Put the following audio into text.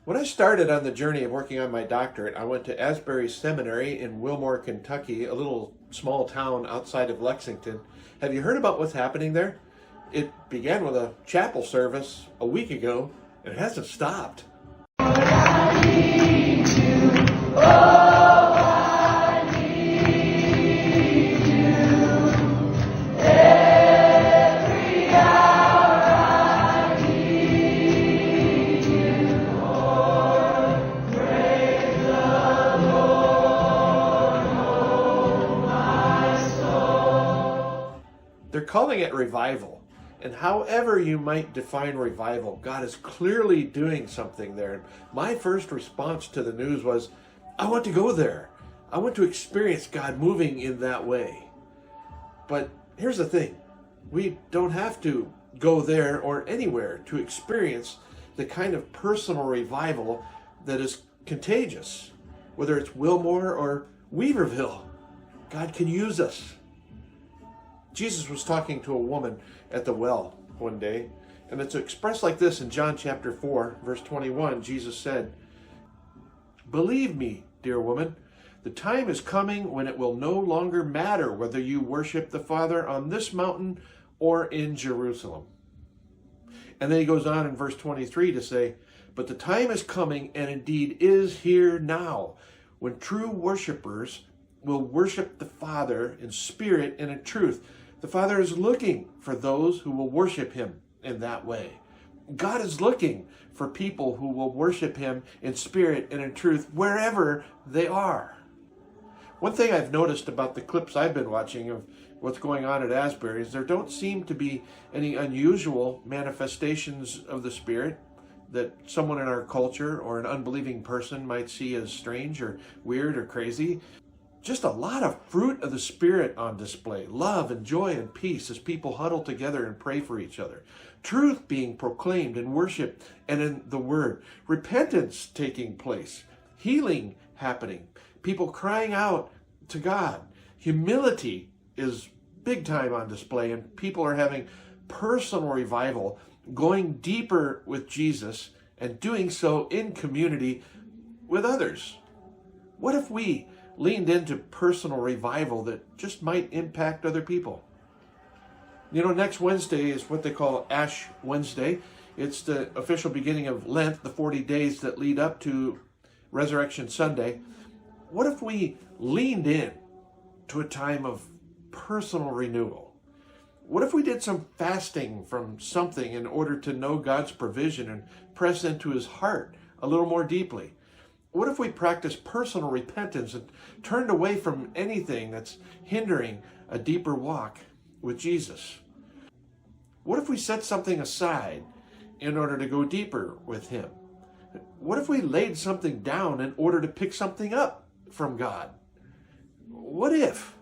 When I started on the journey of working on my doctorate, I went to Asbury Seminary in Wilmore, Kentucky, a little small town outside of Lexington. Have you heard about what's happening there? It began with a chapel service a week ago, and it hasn't stopped. They're calling it revival. And however you might define revival, God is clearly doing something there. And my first response to the news was, I want to go there. I want to experience God moving in that way. But here's the thing. We don't have to go there or anywhere to experience the kind of personal revival that is contagious. Whether it's Wilmore or Weaverville, God can use us. Jesus was talking to a woman at the well one day, and it's expressed like this in John chapter 4, verse 21. Jesus said, "Believe me, dear woman, the time is coming when it will no longer matter whether you worship the Father on this mountain or in Jerusalem." And then he goes on in verse 23 to say, "But the time is coming, and indeed is here now, when true worshipers will worship the Father in spirit and in truth." The Father is looking for those who will worship him in that way. God is looking for people who will worship him in spirit and in truth wherever they are. One thing I've noticed about the clips I've been watching of what's going on at Asbury is there don't seem to be any unusual manifestations of the Spirit that someone in our culture or an unbelieving person might see as strange or weird or crazy. Just a lot of fruit of the Spirit on display. Love and joy and peace as people huddle together and pray for each other. Truth being proclaimed in worship and in the Word. Repentance taking place. Healing happening. People crying out to God. Humility is big time on display, and people are having personal revival, going deeper with Jesus and doing so in community with others. What if we leaned into personal revival that just might impact other people? You know, next Wednesday is what they call Ash Wednesday. It's the official beginning of Lent, the 40 days that lead up to Resurrection Sunday. What if we leaned in to a time of personal renewal? What if we did some fasting from something in order to know God's provision and press into his heart a little more deeply? What if we practiced personal repentance and turned away from anything that's hindering a deeper walk with Jesus? What if we set something aside in order to go deeper with him? What if we laid something down in order to pick something up from God? What if?